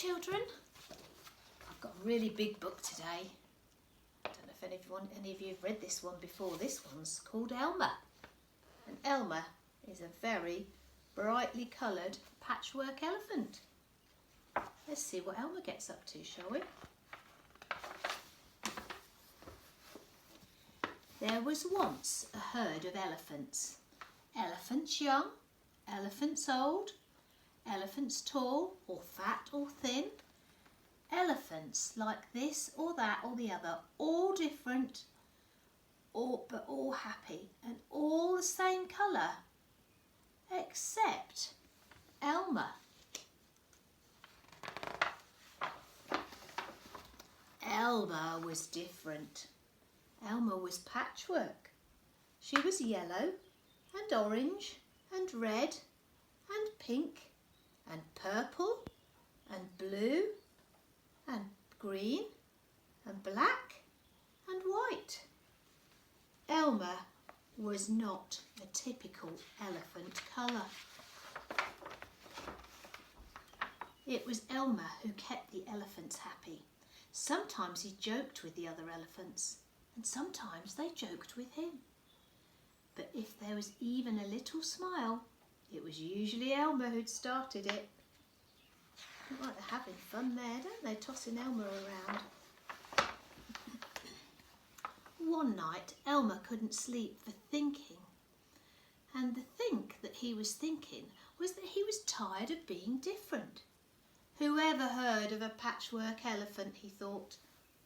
children. I've got a really big book today. I don't know if any of you have read this one before. This one's called Elmer. And Elmer is a very brightly coloured patchwork elephant. Let's see what Elmer gets up to, shall we? There was once a herd of elephants. Elephants young, elephants old, elephants tall or fat or thin. Elephants like this or that or the other, all different, but all happy and all the same colour, except Elmer. Elmer was different. Elmer was patchwork. She was yellow and orange and red and pink and purple and blue and green and black and white. Elmer was not a typical elephant colour. It was Elmer who kept the elephants happy. Sometimes he joked with the other elephants, and sometimes they joked with him. But if there was even a little smile, it was usually Elmer who'd started it. Look like they're having fun there, don't they, tossing Elmer around? One night, Elmer couldn't sleep for thinking. And the think that he was thinking was that he was tired of being different. Whoever heard of a patchwork elephant, he thought.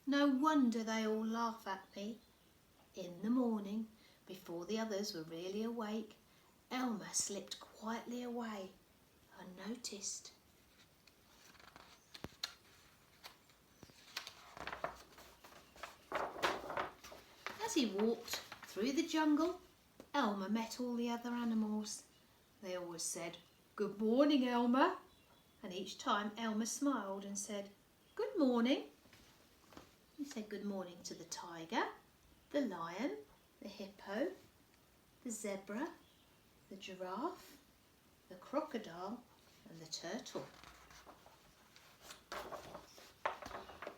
No wonder they all laugh at me. In the morning, before the others were really awake, Elmer slipped quietly away, unnoticed. As he walked through the jungle, Elmer met all the other animals. They always said, "Good morning, Elmer." And each time Elmer smiled and said, "Good morning." He said good morning to the tiger, the lion, the hippo, the zebra, the giraffe, the crocodile and the turtle.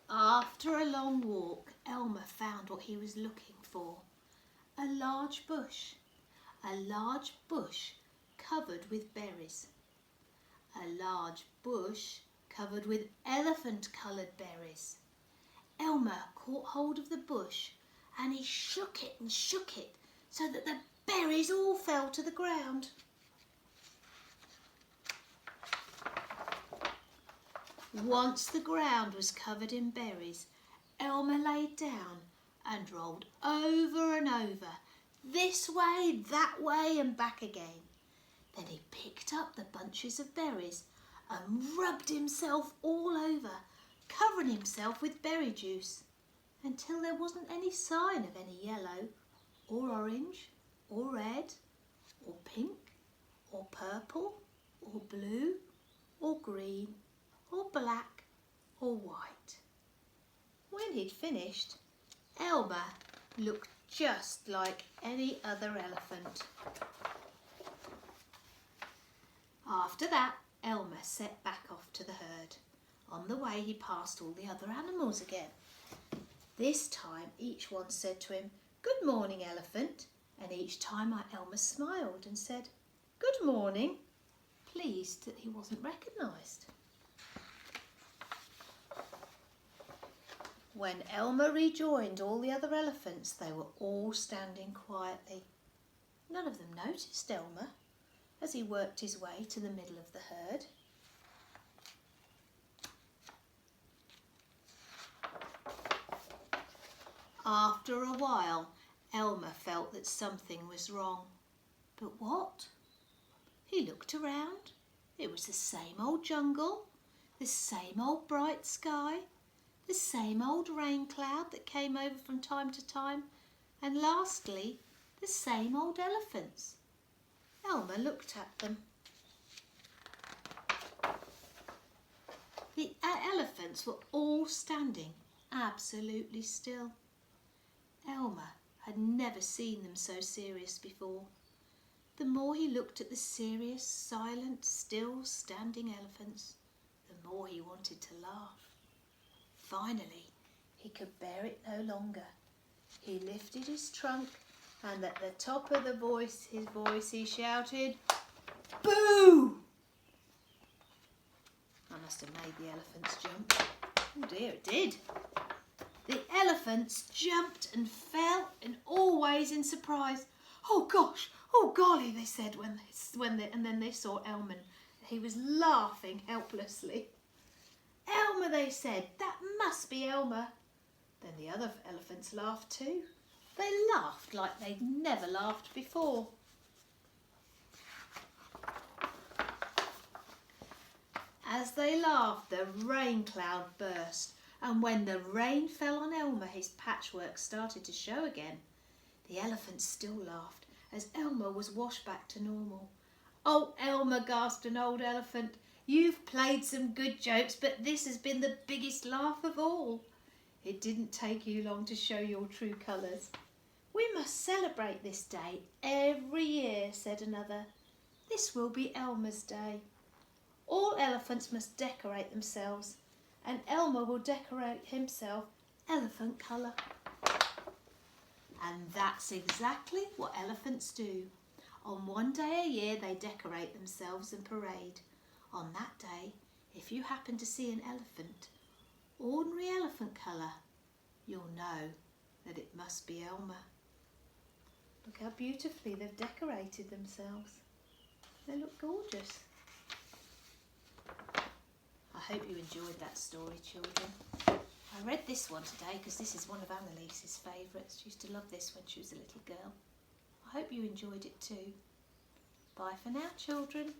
After a long walk, Elmer found what he was looking for. A large bush covered with berries. A large bush covered with elephant-coloured berries. Elmer caught hold of the bush and he shook it so that the berries all fell to the ground. Once the ground was covered in berries, Elmer laid down and rolled over and over, this way, that way and back again. Then he picked up the bunches of berries and rubbed himself all over, covering himself with berry juice, until there wasn't any sign of any yellow or orange or red or pink or purple or blue or green or black or white. When he'd finished, Elmer looked just like any other elephant. After that, Elmer set back off to the herd. On the way, he passed all the other animals again. This time, each one said to him, "Good morning, elephant." And each time Elmer smiled and said, "Good morning," pleased that he wasn't recognised. When Elmer rejoined all the other elephants, they were all standing quietly. None of them noticed Elmer as he worked his way to the middle of the herd. After a while, Elmer felt that something was wrong. But what? He looked around. It was the same old jungle, the same old bright sky, the same old rain cloud that came over from time to time, and lastly, the same old elephants. Elmer looked at them. The elephants were all standing absolutely still. Elmer had never seen them so serious before. The more he looked at the serious, silent, still standing elephants, the more he wanted to laugh. Finally, he could bear it no longer. He lifted his trunk and at the top of his voice he shouted, "Boo!" I must have made the elephants jump. Oh dear, it did. The elephants jumped and fell in all ways in surprise. "Oh gosh, oh golly," they said and then they saw Elmer. He was laughing helplessly. "Elmer," they said, "that must be Elmer." Then the other elephants laughed too. They laughed like they'd never laughed before. As they laughed, the rain cloud burst, and when the rain fell on Elmer, his patchwork started to show again. The elephants still laughed as Elmer was washed back to normal. "Oh, Elmer," gasped an old elephant, "you've played some good jokes, but this has been the biggest laugh of all." "It didn't take you long to show your true colours." "We must celebrate this day every year," said another. "This will be Elmer's day. All elephants must decorate themselves, and Elmer will decorate himself elephant colour." And that's exactly what elephants do. On one day a year they decorate themselves and parade. On that day, if you happen to see an elephant, ordinary elephant colour, you'll know that it must be Elmer. Look how beautifully they've decorated themselves. They look gorgeous. I hope you enjoyed that story, children. I read this one today because this is one of Annalise's favourites. She used to love this when she was a little girl. I hope you enjoyed it too. Bye for now, children.